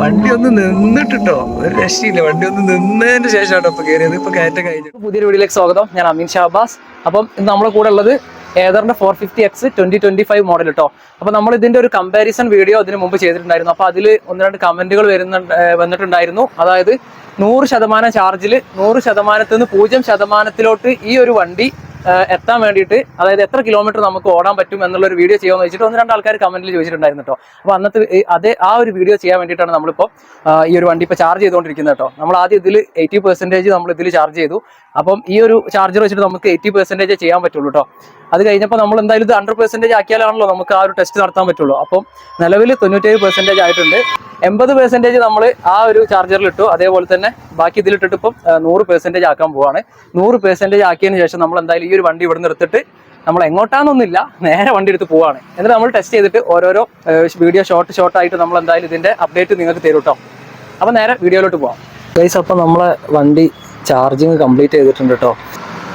വണ്ടി ഒന്ന് നിന്നിട്ടോ, ഒരു രക്ഷയില്ല. വണ്ടി ഒന്ന് നിന്നതിന് ശേഷമാണ് ഇപ്പൊ കയറിയത്. ഇപ്പൊ കയറ്റം കഴിഞ്ഞു. പുതിയൊരു വീഡിയോയിലേക്ക് സ്വാഗതം. ഞാൻ അമീൻ ഷാബാസ്. അപ്പം ഇന്ന് നമ്മുടെ കൂടെ ഉള്ളത് ഏതറിന്റെ 450X 2025 മോഡൽ കേട്ടോ. അപ്പൊ നമ്മൾ ഇതിന്റെ ഒരു കമ്പാരിസൺ വീഡിയോ ഇതിന് മുമ്പ് ചെയ്തിട്ടുണ്ടായിരുന്നു. അപ്പൊ അതിൽ ഒന്ന് രണ്ട് കമന്റുകൾ വന്നിട്ടുണ്ടായിരുന്നു. അതായത് 100% ചാർജിൽ 100%ൽ നിന്ന് 0%-ത്തിലോട്ട് ഈ ഒരു വണ്ടി എത്താൻ വേണ്ടിയിട്ട്, അതായത് എത്ര കിലോമീറ്റർ നമുക്ക് ഓടാൻ പറ്റും എന്നുള്ള ഒരു വീഡിയോ ചെയ്യാമെന്ന് വെച്ചിട്ട് ഒന്ന് രണ്ട് ആൾക്കാർ കമന്റിൽ ചോദിച്ചിട്ടുണ്ടായിരുന്നു കേട്ടോ. അപ്പോൾ അന്നത്തെ ആ ഒരു വീഡിയോ ചെയ്യാൻ വേണ്ടിയിട്ടാണ് നമ്മളിപ്പോൾ ഈ ഒരു വണ്ടി ഇപ്പോൾ ചാർജ് ചെയ്തുകൊണ്ടിരിക്കുന്നത് കേട്ടോ. നമ്മൾ ആദ്യം ഇതിൽ 80% നമ്മൾ ഇതിൽ ചാർജ് ചെയ്തു. അപ്പം ഈ ഒരു ചാർജർ വെച്ചിട്ട് നമുക്ക് 80% ചെയ്യാൻ പറ്റുള്ളൂ കേട്ടോ. അത് കഴിഞ്ഞപ്പോൾ നമ്മൾ എന്തായാലും ഇത് 100% ആക്കിയാലാണല്ലോ നമുക്ക് ആ ഒരു ടെസ്റ്റ് നടത്താൻ പറ്റുള്ളൂ. അപ്പം നിലവിൽ 97% ആയിട്ടുണ്ട്. 80% നമ്മൾ ആ ഒരു ചാർജറിൽ ഇട്ടു. അതേപോലെ തന്നെ ബാക്കി ഇതിലിട്ടിട്ട് ഇപ്പം 100% ആക്കാൻ പോവാണ്. 100% ആക്കിയതിന് ശേഷം നമ്മൾ എന്തായാലും ഈ ഒരു വണ്ടി ഇവിടെ നിന്ന് എടുത്തിട്ട് നമ്മൾ എങ്ങോട്ടാണെന്നൊന്നുമില്ല, നേരെ വണ്ടി എടുത്ത് പോവാണ്. എന്നിട്ട് നമ്മൾ ടെസ്റ്റ് ചെയ്തിട്ട് ഓരോരോ വീഡിയോ ഷോർട്ടായിട്ട് നമ്മൾ എന്തായാലും ഇതിന്റെ അപ്ഡേറ്റ് നിങ്ങൾക്ക് തരും കേട്ടോ. അപ്പം നേരെ വീഡിയോയിലോട്ട് പോവാം ഗൈസ്. അപ്പം നമ്മളെ വണ്ടി ചാർജിങ് കംപ്ലീറ്റ് ചെയ്തിട്ടുണ്ട് കേട്ടോ.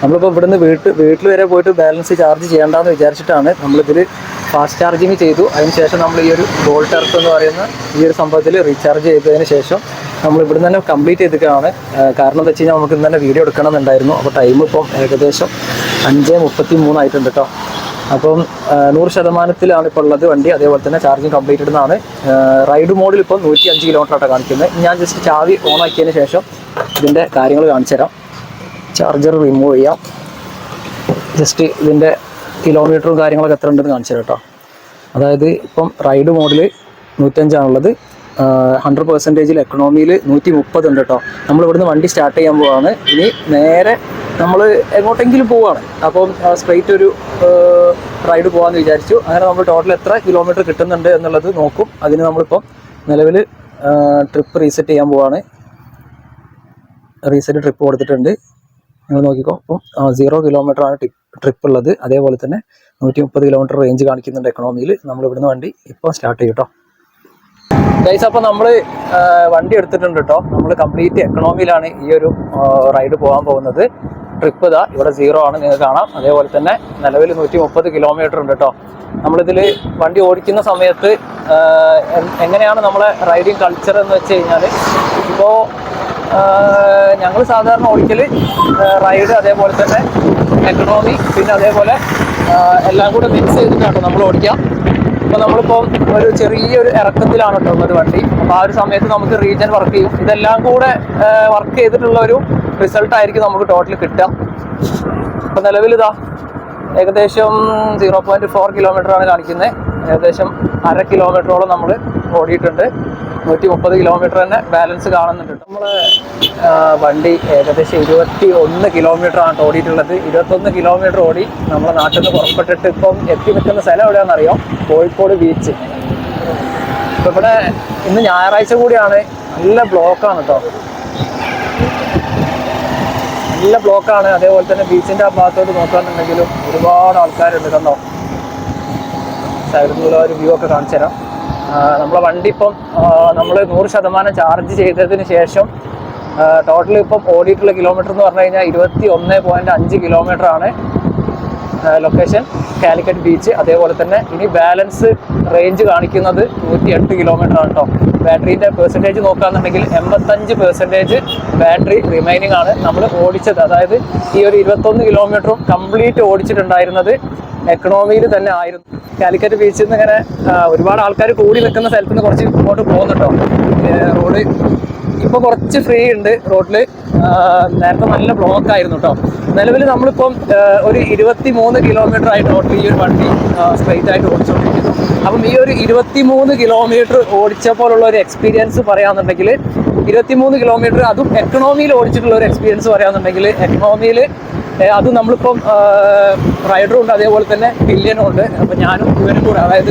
നമ്മളിപ്പോൾ ഇവിടുന്ന് വീട്ടിൽ വരെ പോയിട്ട് ബാലൻസ് ചാർജ് ചെയ്യേണ്ടെന്ന് വിചാരിച്ചിട്ടാണ് നമ്മളിതിൽ ഫാസ്റ്റ് ചാർജിങ് ചെയ്തു. അതിനുശേഷം നമ്മൾ ഈ ഒരു വോൾട്ട് എർത്ത് എന്ന് പറയുന്ന ഈ ഒരു സംഭവത്തിൽ റീചാർജ് ചെയ്തതിന് ശേഷം നമ്മൾ ഇവിടുന്ന് തന്നെ കംപ്ലീറ്റ് ചെയ്തിട്ടാണ്. കാരണം എന്താ വെച്ച് കഴിഞ്ഞാൽ നമുക്ക് ഇന്ന് തന്നെ വീഡിയോ എടുക്കണമെന്നുണ്ടായിരുന്നു. അപ്പോൾ ടൈം ഇപ്പം ഏകദേശം 5:33 ആയിട്ടുണ്ട് കേട്ടോ. അപ്പം 100%-ത്തിലാണ് ഇപ്പോൾ ഉള്ളത് വണ്ടി. അതേപോലെ തന്നെ ചാർജിങ് കംപ്ലീറ്റഡ് എന്നാണ്. റൈഡ് മോഡിൽ ഇപ്പം 105 കിലോമീറ്റർ ആയിട്ടാണ് കാണിക്കുന്നത്. ഞാൻ ജസ്റ്റ് ചാവി ഓൺ ആക്കിയതിന് ശേഷം ഇതിൻ്റെ കാര്യങ്ങൾ കാണിച്ചു തരാം. ചാർജർ റിമൂവ് ചെയ്യാം. ജസ്റ്റ് ഇതിൻ്റെ കിലോമീറ്ററും കാര്യങ്ങളൊക്കെ എത്ര ഉണ്ടെന്ന് കാണിച്ചു തരാം കേട്ടോ. അതായത് ഇപ്പം റൈഡ് മോഡിൽ 105 100%-ൽ എക്കണോമിയിൽ 130 ഉണ്ട് കേട്ടോ. നമ്മൾ ഇവിടുന്ന് വണ്ടി സ്റ്റാർട്ട് ചെയ്യാൻ പോവാണ്. ഇനി നേരെ നമ്മൾ എങ്ങോട്ടെങ്കിലും പോവുകയാണ്. അപ്പം സ്ട്രെയിറ്റ് ഒരു റൈഡ് പോകാമെന്ന് വിചാരിച്ചു. അങ്ങനെ നമ്മൾ ടോട്ടൽ എത്ര കിലോമീറ്റർ കിട്ടുന്നുണ്ട് എന്നുള്ളത് നോക്കും. അതിന് നമ്മളിപ്പം നിലവിൽ ട്രിപ്പ് റീസെറ്റ് ചെയ്യാൻ പോവാണ്. റീസെറ്റ് ട്രിപ്പ് കൊടുത്തിട്ടുണ്ട്. നിങ്ങൾ നോക്കിക്കോ. അപ്പം 0 കിലോമീറ്ററാണ് ട്രിപ്പ് ഉള്ളത്. അതേപോലെ തന്നെ 130 കിലോമീറ്റർ റേഞ്ച് കാണിക്കുന്നുണ്ട് എക്കണോമിയിൽ. നമ്മൾ ഇവിടുന്ന് വണ്ടി ഇപ്പോൾ സ്റ്റാർട്ട് ചെയ്യും കേട്ടോ ഗൈസ്. അപ്പോൾ നമ്മൾ വണ്ടി എടുത്തിട്ടുണ്ട് കേട്ടോ. നമ്മൾ കംപ്ലീറ്റ് എക്കണോമിയിലാണ് ഈ ഒരു റൈഡ് പോകാൻ പോകുന്നത്. ട്രിപ്പ് ഇതാ ഇവിടെ 0 ആണ്, നിങ്ങൾക്ക് കാണാം. അതേപോലെ തന്നെ നിലവിൽ 130 കിലോമീറ്റർ ഉണ്ട് കേട്ടോ. നമ്മളിതിൽ വണ്ടി ഓടിക്കുന്ന സമയത്ത് എങ്ങനെയാണ് നമ്മളെ റൈഡിങ് കൾച്ചർ എന്ന് വെച്ച് കഴിഞ്ഞാൽ, ഇപ്പോൾ ഞങ്ങൾ സാധാരണ ഓടിക്കൽ റൈഡ്, അതേപോലെ തന്നെ എക്കണോമി, പിന്നെ അതേപോലെ എല്ലാം കൂടെ മിക്സ് ചെയ്തിട്ടാണ് നമ്മൾ ഓടിക്കുക. അപ്പോൾ നമ്മളിപ്പോൾ ഒരു ചെറിയൊരു ഇറക്കത്തിലാണ് കേട്ടോ ഉള്ളത് വണ്ടി. അപ്പോൾ ആ ഒരു സമയത്ത് നമുക്ക് റീജൻ വർക്ക് ചെയ്യും. ഇതെല്ലാം കൂടെ വർക്ക് ചെയ്തിട്ടുള്ള ഒരു റിസൾട്ടായിരിക്കും നമുക്ക് ടോട്ടൽ കിട്ടുക. അപ്പോൾ നിലവിലിതാ ഏകദേശം 0.4 കിലോമീറ്ററാണ് കാണിക്കുന്നത്. ഏകദേശം 1/2 കിലോമീറ്ററോളം നമ്മൾ ഓടിയിട്ടുണ്ട്. 130 കിലോമീറ്റർ തന്നെ ബാലൻസ് കാണുന്നുണ്ട്. നമ്മൾ വണ്ടി ഏകദേശം 21 കിലോമീറ്ററാണ് ഓടിയിട്ടുള്ളത്. 21 കിലോമീറ്റർ ഓടി നമ്മളെ നാട്ടിൽ നിന്ന് പുറപ്പെട്ടിട്ട് ഇപ്പം എത്തി നിൽക്കുന്ന സ്ഥലം എവിടെയാണെന്നറിയോ? കോഴിക്കോട് ബീച്ച്. ഇപ്പം ഇവിടെ ഇന്ന് ഞായറാഴ്ച കൂടിയാണ്. നല്ല ബ്ലോക്കാണ് കേട്ടോ, നല്ല ബ്ലോക്കാണ്. അതേപോലെ തന്നെ ബീച്ചിൻ്റെ ആ ഭാഗത്തോട്ട് നോക്കുകയാണെന്നുണ്ടെങ്കിലും ഒരുപാട് ആൾക്കാരുണ്ട്. കണ്ടോ, സൈഡിൽ നിന്നുള്ള ഒരു വ്യൂ ഒക്കെ കാണിച്ചു തരാം. നമ്മളെ വണ്ടി ഇപ്പം നമ്മൾ 100% ചാർജ് ചെയ്തതിന് ശേഷം ടോട്ടൽ ഇപ്പം ഓടിയിട്ടുള്ള കിലോമീറ്റർ എന്ന് പറഞ്ഞു കഴിഞ്ഞാൽ 21.5 കിലോമീറ്റർ ആണ്. Location Calicut beach. അതേപോലെ തന്നെ ഇനി ബാലൻസ് റേഞ്ച് കാണിക്കുന്നത് 108 കിലോമീറ്റർ ആണ് കേട്ടോ. ബാറ്ററീൻ്റെ പെർസെൻറ്റേജ് നോക്കുകയാണെന്നുണ്ടെങ്കിൽ 85% ബാറ്ററി റിമൈനിങ് ആണ് നമ്മൾ ഓടിച്ചത്. അതായത് ഈ ഒരു 21 കിലോമീറ്ററും കംപ്ലീറ്റ് ഓടിച്ചിട്ടുണ്ടായിരുന്നത് എക്കണോമിയിൽ തന്നെ ആയിരുന്നു. കാലിക്കറ്റ് ബീച്ചിൽ നിന്ന് ഇങ്ങനെ ഒരുപാട് ആൾക്കാർ കൂടി നിൽക്കുന്ന സ്ഥലത്ത് നിന്ന് കുറച്ച് ഇങ്ങോട്ട് പോകുന്നുട്ടോ. റോഡ് ഇപ്പോൾ കുറച്ച് ഫ്രീ ഉണ്ട് റോഡിൽ. നേരത്തെ നല്ല ബ്ലോക്ക് ആയിരുന്നു കേട്ടോ. നിലവിൽ നമ്മളിപ്പം ഒരു 23 കിലോമീറ്റർ ആയി ടോട്ടൽ ഈ ഒരു വണ്ടി സ്ട്രെയിറ്റ് ആയിട്ട് ഓടിച്ചുകൊണ്ടിരിക്കുന്നു. അപ്പം ഈ ഒരു 23 കിലോമീറ്റർ ഓടിച്ചപ്പോഴുള്ള ഒരു എക്സ്പീരിയൻസ് പറയാമെന്നുണ്ടെങ്കിൽ, 23 കിലോമീറ്റർ അതും എക്കണോമിയിൽ ഓടിച്ചിട്ടുള്ള ഒരു എക്സ്പീരിയൻസ് പറയാമെന്നുണ്ടെങ്കിൽ, എക്കണോമിയിൽ അത് നമ്മളിപ്പം റൈഡറും ഉണ്ട്, അതേപോലെ തന്നെ പില്ലിയനും ഉണ്ട്. അപ്പം ഞാനും ഇവനും കൂടെ, അതായത്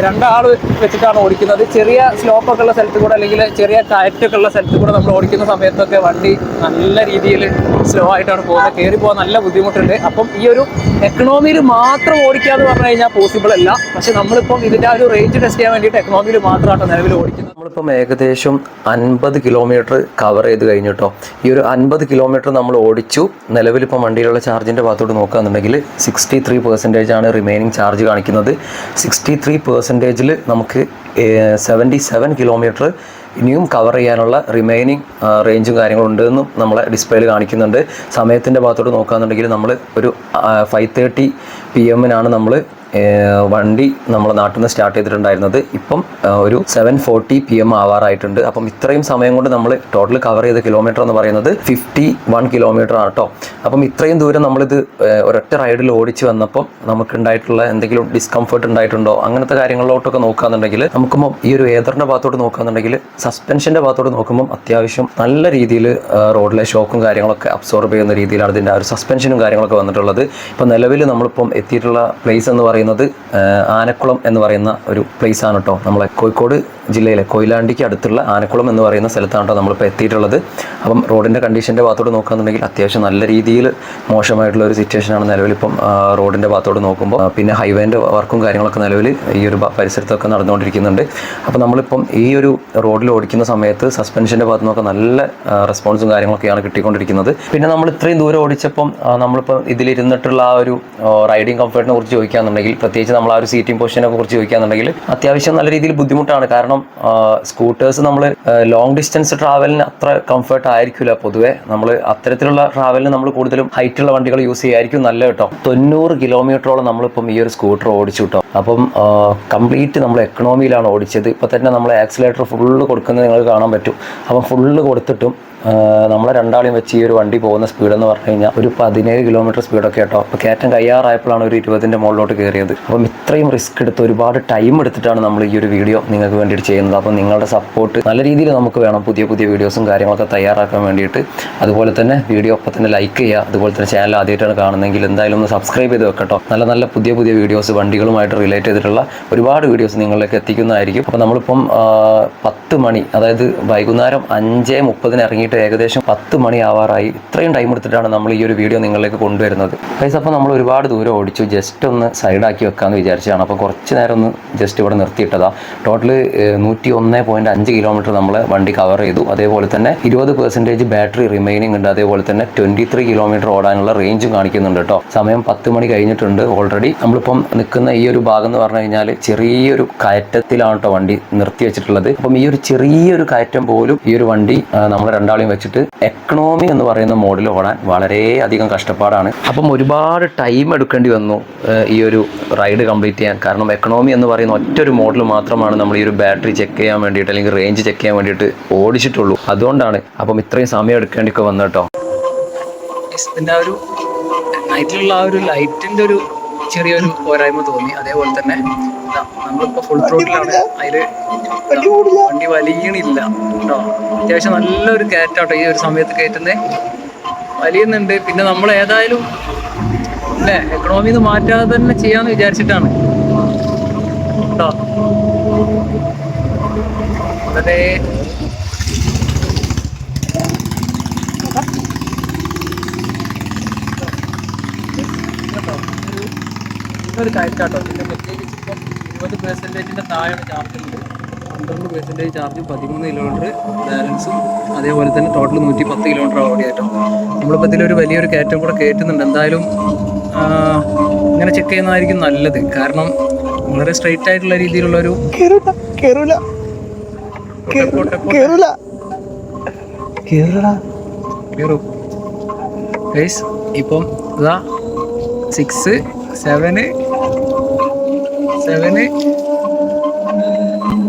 2 ആൾ വെച്ചിട്ടാണ് ഓടിക്കുന്നത്. ചെറിയ സ്ലോപ്പൊക്കെ ഉള്ള സ്ഥലത്ത് കൂടെ, അല്ലെങ്കിൽ ചെറിയ കയറ്റൊക്കെ ഉള്ള സ്ഥലത്ത് കൂടെ നമ്മൾ ഓടിക്കുന്ന സമയത്തൊക്കെ വണ്ടി നല്ല രീതിയിൽ സ്ലോ ആയിട്ടാണ് പോകുന്നത്. കയറി പോകാൻ നല്ല ബുദ്ധിമുട്ടുണ്ട്. അപ്പം ഈ ഒരു എക്കണോമിയിൽ മാത്രം ഓടിക്കുക എന്ന് പറഞ്ഞു കഴിഞ്ഞാൽ പോസിബിൾ അല്ല. പക്ഷെ നമ്മളിപ്പം ഇതിൻ്റെ ആ ഒരു റേഞ്ച് ടെസ്റ്റ് ചെയ്യാൻ വേണ്ടിയിട്ട് എക്കണോമിയിൽ മാത്രമാണ് നിലവിൽ ഓടിക്കുന്നത്. നമ്മളിപ്പം ഏകദേശം 50 കിലോമീറ്റർ കവർ ചെയ്ത് കഴിഞ്ഞിട്ടോ. ഈ ഒരു 50 കിലോമീറ്റർ നമ്മൾ ഓടിച്ചു. നിലവിലിപ്പം വണ്ടിയിലുള്ള ചാർജിൻ്റെ ഭാഗത്തോട്ട് നോക്കുകയാണെന്നുണ്ടെങ്കിൽ 63% ആണ് റിമൈനിങ് ചാർജ് കാണിക്കുന്നത്. 63%-ൽ നമുക്ക് 77 കിലോമീറ്റർ ഇനിയും കവർ ചെയ്യാനുള്ള റിമൈനിങ് റേഞ്ചും കാര്യങ്ങളും ഉണ്ടെന്നും നമ്മളെ ഡിസ്പ്ലേയിൽ കാണിക്കുന്നുണ്ട്. സമയത്തിൻ്റെ ഭാഗത്തോട്ട് നോക്കുകയാണെന്നുണ്ടെങ്കിൽ നമ്മൾ ഒരു 5:30 PM നമ്മൾ വണ്ടി നമ്മുടെ നാട്ടിൽ നിന്ന് സ്റ്റാർട്ട് ചെയ്തിട്ടുണ്ടായിരുന്നത്. ഇപ്പം ഒരു 7:40 PM ആവാറായിട്ടുണ്ട്. അപ്പം ഇത്രയും സമയം കൊണ്ട് നമ്മൾ ടോട്ടൽ കവർ ചെയ്ത കിലോമീറ്റർ എന്ന് പറയുന്നത് 51 കിലോമീറ്റർ ആണ് കേട്ടോ. അപ്പം ഇത്രയും ദൂരം നമ്മളിത് ഒരൊറ്റ റൈഡിൽ ഓടിച്ച് വന്നപ്പം നമുക്കുണ്ടായിട്ടുള്ള എന്തെങ്കിലും ഡിസ്കംഫർട്ട് ഉണ്ടായിട്ടുണ്ടോ അങ്ങനത്തെ കാര്യങ്ങളിലോട്ടൊക്കെ നോക്കുകയാണെന്നുണ്ടെങ്കിൽ നമുക്കിപ്പോൾ ഈ ഒരു ഏതറിൻ്റെ ഭാഗത്തോട്ട് നോക്കുകയാണെന്നുണ്ടെങ്കിൽ സസ്പെൻഷൻ്റെ ഭാഗത്തോട്ട് നോക്കുമ്പം അത്യാവശ്യം നല്ല രീതിയിൽ റോഡിലെ ഷോക്കും കാര്യങ്ങളൊക്കെ അബ്സോർബ് ചെയ്യുന്ന രീതിയിലാണ് ഇതിൻ്റെ ആ ഒരു സസ്പെൻഷനും കാര്യങ്ങളൊക്കെ വന്നിട്ടുള്ളത്. ഇപ്പോൾ നിലവിൽ നമ്മളിപ്പം എത്തിയിട്ടുള്ള പ്ലേസ് എന്ന് പറയുന്നത് ആനക്കുളം എന്ന് പറയുന്ന ഒരു പ്ലേസ് ആണ് കേട്ടോ. നമ്മളെ കോഴിക്കോട് ജില്ലയിലെ കൊയിലാണ്ടിക്ക് അടുത്തുള്ള ആനക്കുളം എന്ന് പറയുന്ന സ്ഥലത്താണ് കേട്ടോ നമ്മളിപ്പോൾ എത്തിയിട്ടുള്ളത്. അപ്പം റോഡിൻ്റെ കണ്ടീഷൻ്റെ ഭാഗത്തോട് നോക്കുകയാണെന്നുണ്ടെങ്കിൽ അത്യാവശ്യം നല്ല രീതിയിൽ മോശമായിട്ടുള്ള ഒരു സിറ്റുവേഷനാണ് നിലവിലിപ്പം റോഡിൻ്റെ ഭാഗത്തോട് നോക്കുമ്പോൾ. പിന്നെ ഹൈവേൻ്റെ വർക്കും കാര്യങ്ങളൊക്കെ നിലവിൽ ഈ ഒരു പരിസരത്തൊക്കെ നടന്നുകൊണ്ടിരിക്കുന്നുണ്ട്. അപ്പോൾ നമ്മളിപ്പം ഈ ഒരു റോഡിൽ ഓടിക്കുന്ന സമയത്ത് സസ്പെൻഷൻ്റെ ഭാഗത്ത് നോക്കാൻ നല്ല റെസ്പോൺസും കാര്യങ്ങളൊക്കെയാണ് കിട്ടിക്കൊണ്ടിരിക്കുന്നത്. പിന്നെ നമ്മൾ ഇത്രയും ദൂരം ഓടിച്ചപ്പം നമ്മളിപ്പോൾ ഇതിലിരുന്നിട്ടുള്ള ആ ഒരു റൈഡിങ് കംഫർട്ടിനെ കുറിച്ച് ചോദിക്കുകയാണെന്നുണ്ടെങ്കിൽ, പ്രത്യേകിച്ച് നമ്മൾ ആ ഒരു സീറ്റിംഗ് പൊസിഷനെ കുറിച്ച് ചോദിക്കുകയാണെന്നുണ്ടെങ്കിൽ അത്യാവശ്യം നല്ല രീതിയിൽ ബുദ്ധിമുട്ടാണ്. കാരണം സ്കൂട്ടേഴ്സ് നമ്മൾ ലോങ് ഡിസ്റ്റൻസ് ട്രാവലിന് അത്ര കംഫർട്ട് ആയിരിക്കില്ല പൊതുവെ. നമ്മൾ അത്തരത്തിലുള്ള ട്രാവലിന് നമ്മൾ കൂടുതലും ഹൈറ്റുള്ള വണ്ടികൾ യൂസ് ചെയ്യായിരിക്കും നല്ല കേട്ടോ. 90 കിലോമീറ്ററോളം നമ്മളിപ്പം ഈ ഒരു സ്കൂട്ടർ ഓടിച്ചു കേട്ടോ. അപ്പം കംപ്ലീറ്റ് നമ്മൾ എക്കണോമിയിലാണ് ഓടിച്ചത്. ഇപ്പം തന്നെ നമ്മൾ ആക്സിലേറ്റർ ഫുള്ള് കൊടുക്കുന്നത് നിങ്ങൾക്ക് കാണാൻ പറ്റും. അപ്പം ഫുള്ള് കൊടുത്തിട്ടും നമ്മളെ രണ്ടാളെയും വെച്ച് ഈ ഒരു വണ്ടി പോകുന്ന സ്പീഡ് എന്ന് പറഞ്ഞു കഴിഞ്ഞാൽ ഒരു 17 കിലോമീറ്റർ സ്പീഡൊക്കെ കേട്ടോ. അപ്പോൾ കയറ്റം കയ്യാറായപ്പോഴാണ് ഒരു 20ൻ്റെ മുകളിലോട്ട് കയറിയത്. അപ്പം ഇത്രയും റിസ്ക് എടുത്ത് ഒരുപാട് ടൈം എടുത്തിട്ടാണ് നമ്മൾ ഈ ഒരു വീഡിയോ നിങ്ങൾക്ക് വേണ്ടിയിട്ട് ചെയ്യുന്നത്. അപ്പം നിങ്ങളുടെ സപ്പോർട്ട് നല്ല രീതിയിൽ നമുക്ക് വേണം പുതിയ പുതിയ വീഡിയോസും കാര്യങ്ങളൊക്കെ തയ്യാറാക്കാൻ വേണ്ടിയിട്ട്. അതുപോലെ തന്നെ വീഡിയോ ഒപ്പം തന്നെ ലൈക്ക് ചെയ്യുക. അതുപോലെ തന്നെ ചാനൽ ആദ്യമായിട്ടാണ് കാണുന്നതെങ്കിൽ എന്തായാലും ഒന്ന് സബ്സ്ക്രൈബ് ചെയ്ത് വെക്കട്ടോ. നല്ല നല്ല പുതിയ പുതിയ വീഡിയോസ് വണ്ടികളുമായിട്ട് റിലേറ്റ് ചെയ്തിട്ടുള്ള ഒരുപാട് വീഡിയോസ് നിങ്ങളിലേക്ക് എത്തിക്കുന്നതായിരിക്കും. അപ്പോൾ നമ്മളിപ്പം 10 മണി, അതായത് വൈകുന്നേരം 5:30 ഇറങ്ങിയിട്ട് ഏകദേശം 10 മണി ആവാറായി. ഇത്രയും ടൈം എടുത്തിട്ടാണ് നമ്മൾ ഈ ഒരു വീഡിയോ നിങ്ങളിലേക്ക് കൊണ്ടുവരുന്നത്. ഗൈസ്, അപ്പോൾ നമ്മൾ ഒരുപാട് ദൂരം ഓടിച്ചു. ജസ്റ്റ് ഒന്ന് സൈഡാക്കി വെക്കാമെന്ന് വിചാരിച്ചതാണ്. അപ്പോൾ കുറച്ച് നേരം ഒന്ന് ജസ്റ്റ് ഇവിടെ നിർത്തിയിട്ടതാണ്. ടോട്ടൽ 101.5 കിലോമീറ്റർ നമ്മൾ വണ്ടി കവർ ചെയ്തു. അതേപോലെ തന്നെ 20% ബാറ്ററി റിമൈനിങ് ഉണ്ട്. അതേപോലെ തന്നെ 23 കിലോമീറ്റർ ഓടാനുള്ള റേഞ്ചും കാണിക്കുന്നുണ്ട് കേട്ടോ. സമയം 10 മണി കഴിഞ്ഞിട്ടുണ്ട് ഓൾറെഡി. നമ്മളിപ്പം നിൽക്കുന്ന ഈ ഒരു ഭാഗം എന്ന് പറഞ്ഞു കഴിഞ്ഞാൽ ചെറിയൊരു കയറ്റത്തിലാണ് കേട്ടോ വണ്ടി നിർത്തി വെച്ചിട്ടുള്ളത്. അപ്പം ഈ ഒരു ചെറിയൊരു കയറ്റം പോലും ഈ ഒരു വണ്ടി നമ്മൾ രണ്ടാളെയും വെച്ചിട്ട് എക്കണോമി എന്ന് പറയുന്ന മോഡിൽ ഓടാൻ വളരെയധികം കഷ്ടപ്പാടാണ്. അപ്പം ഒരുപാട് ടൈം എടുക്കേണ്ടി വന്നു ഈ ഒരു റൈഡ് കംപ്ലീറ്റ് ചെയ്യാൻ. കാരണം എക്കണോമി എന്ന് പറയുന്ന ഒറ്റൊരു മോഡൽ മാത്രമാണ് നമ്മൾ ഈ ഒരു ബാറ്ററി ചെക്ക് ചെയ്യാൻ വേണ്ടിയിട്ട് അല്ലെങ്കിൽ റേഞ്ച് ചെക്ക് ചെയ്യാൻ വേണ്ടിയിട്ട് ഓടിച്ചിട്ടുള്ളൂ. അതുകൊണ്ടാണ് അപ്പം ഇത്രയും സമയം എടുക്കേണ്ടിയൊക്കെ വന്നു കേട്ടോ. ഇതിൻ്റെ ആ ഒരു നൈറ്റിലുള്ള ആ ഒരു ലൈറ്റിൻ്റെ ഒരു ചെറിയൊരു പോരായ്മ തോന്നി. അതേപോലെ തന്നെ നമ്മളിപ്പോൾ ഫുൾ ത്രോട്ടിലാണ്. അതിൽ വണ്ടി വലിയണില്ല കേട്ടോ. അത്യാവശ്യം നല്ലൊരു കയറ്റാട്ടോ ഈ ഒരു സമയത്ത് കയറ്റുന്നത്, വലിയുന്നുണ്ട്. പിന്നെ നമ്മൾ ഏതായാലും അല്ലേ എക്കണോമിന്ന് മാറ്റാതെ തന്നെ ചെയ്യാമെന്ന് വിചാരിച്ചിട്ടാണ് കേട്ടോ. അതെ, ഒരു കയറ്റാട്ടോ. പിന്നെ പ്രത്യേകിച്ച് ഇപ്പം 20% താഴെയാണ് ചാർജ് ഉള്ളത്. 12% ചാർജ്, 13 കിലോമീറ്റർ ബാലൻസും, അതേപോലെ തന്നെ ടോട്ടൽ 110 കിലോമീറ്റർ ഓടിയായിട്ടോ. നമ്മളിപ്പോൾ ഇതിലൊരു വലിയൊരു കയറ്റം കൂടെ കയറ്റുന്നുണ്ട്. എന്തായാലും ഇങ്ങനെ ചെക്ക് ചെയ്യുന്നതായിരിക്കും നല്ലത്. കാരണം വളരെ സ്ട്രെയിറ്റ് ആയിട്ടുള്ള രീതിയിലുള്ളൊരു ഇപ്പം ഇതാ 6, 7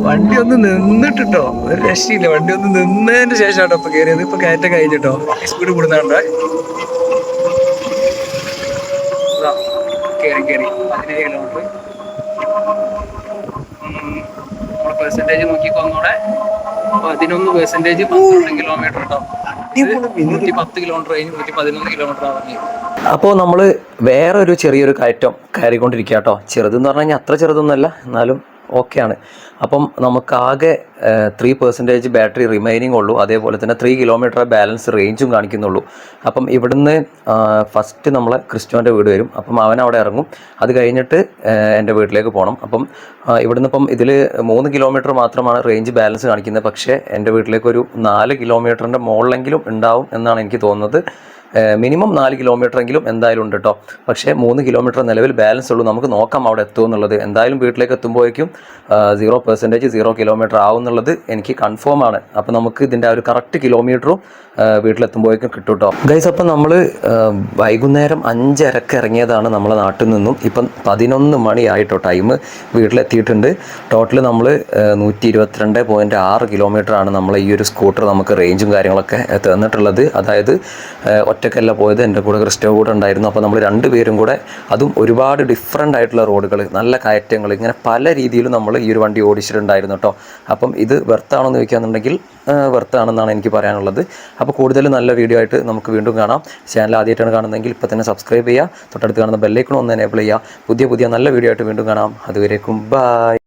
വണ്ടി ഒന്ന് നിന്നിട്ടോ. ഒരു രക്ഷയില്ല. വണ്ടി ഒന്ന് നിന്നതിന് ശേഷമാട്ടോ ഇപ്പൊ കയറിയത്. ഇപ്പൊ കയറ്റം കഴിഞ്ഞിട്ടോ സ്പീഡ് കൂടുന്നുണ്ടോ. കയറി 17 കിലോമീറ്റർ. നമ്മളെ പെർസെൻറ്റേജ് നോക്കിക്കോ ഒന്നൂടെ. 11%, 12 കിലോമീറ്റർ കേട്ടോ. 110 കിലോമീറ്റർ കഴിഞ്ഞ് 111 കിലോമീറ്റർ ആവാൻ. അപ്പോൾ നമ്മൾ വേറൊരു ചെറിയൊരു കയറ്റം കയറിക്കൊണ്ടിരിക്കുക കേട്ടോ. ചെറുതെന്ന് പറഞ്ഞു കഴിഞ്ഞാൽ അത്ര ചെറുതൊന്നുമല്ല, എന്നാലും ഓക്കെയാണ്. അപ്പം നമുക്കാകെ 3% ബാറ്ററി റിമൈനിങ് ഉള്ളൂ. അതേപോലെ തന്നെ 3 കിലോമീറ്റർ ബാലൻസ് റേഞ്ചും കാണിക്കുന്നുള്ളൂ. അപ്പം ഇവിടുന്ന് ഫസ്റ്റ് നമ്മളെ ക്രിസ്റ്റോൻ്റെ വീട് വരും. അപ്പം അവൻ അവിടെ ഇറങ്ങും. അത് കഴിഞ്ഞിട്ട് എൻ്റെ വീട്ടിലേക്ക് പോകണം. അപ്പം ഇവിടുന്ന് ഇപ്പം ഇതിൽ 3 കിലോമീറ്റർ മാത്രമാണ് റേഞ്ച് ബാലൻസ് കാണിക്കുന്നത്. പക്ഷേ എൻ്റെ വീട്ടിലേക്ക് ഒരു 4 കിലോമീറ്ററിൻ്റെ മുകളിലെങ്കിലും ഉണ്ടാവും എന്നാണ് എനിക്ക് തോന്നുന്നത്. മിനിമം 4 കിലോമീറ്റർ എങ്കിലും എന്തായാലും ഉണ്ട് കേട്ടോ. പക്ഷേ 3 കിലോമീറ്റർ നിലവിൽ ബാലൻസ് ഉള്ളൂ. നമുക്ക് നോക്കാം അവിടെ എത്തുമെന്നുള്ളത്. എന്തായാലും വീട്ടിലേക്ക് എത്തുമ്പോഴേക്കും 0% 0 കിലോമീറ്റർ ആവും എന്നുള്ളത് എനിക്ക് കൺഫേം ആണ്. അപ്പോൾ നമുക്ക് ഇതിൻ്റെ ഒരു കറക്റ്റ് കിലോമീറ്ററും വീട്ടിലെത്തുമ്പോഴേക്കും കിട്ടും കേട്ടോ ഗൈസ്. അപ്പം നമ്മൾ വൈകുന്നേരം 5:30 ഇറങ്ങിയതാണ് നമ്മളെ നാട്ടിൽ നിന്നും. ഇപ്പം 11 മണിയായിട്ടോ ടൈം. വീട്ടിലെത്തിയിട്ടുണ്ട്. ടോട്ടൽ നമ്മൾ 122.6 കിലോമീറ്ററാണ് നമ്മൾ ഈ ഒരു സ്കൂട്ടർ നമുക്ക് റേഞ്ചും കാര്യങ്ങളൊക്കെ തന്നിട്ടുള്ളത്. അതായത് ഒറ്റക്കല്ല പോയത്, എൻ്റെ കൂടെ ക്രിസ്റ്റോ കൂടെ ഉണ്ടായിരുന്നു. അപ്പോൾ നമ്മൾ 2 പേരും കൂടെ, അതും ഒരുപാട് ഡിഫറെൻ്റ് ആയിട്ടുള്ള റോഡുകൾ, നല്ല കയറ്റങ്ങൾ, ഇങ്ങനെ പല രീതിയിലും നമ്മൾ ഈ ഒരു വണ്ടി ഓടിച്ചിട്ടുണ്ടായിരുന്നു കേട്ടോ. അപ്പം ഇത് വെർത്താണെന്ന് ചോദിക്കുകയാണെന്നുണ്ടെങ്കിൽ വെർത്താണെന്നാണ് എനിക്ക് പറയാനുള്ളത്. അപ്പോൾ കൂടുതൽ നല്ല വീഡിയോ ആയിട്ട് നമുക്ക് വീണ്ടും കാണാം. ചാനൽ ആദ്യമായിട്ടാണ് കാണുന്നതെങ്കിൽ ഇപ്പോൾ തന്നെ സബ്സ്ക്രൈബ് ചെയ്യുക. തൊട്ടടുത്ത് കാണുന്ന ബെല്ലൈക്കൺ ഒന്ന് എനേബിൾ ചെയ്യുക. പുതിയ നല്ല വീഡിയോ ആയിട്ട് വീണ്ടും കാണാം. അതുവരേക്കും ബൈ.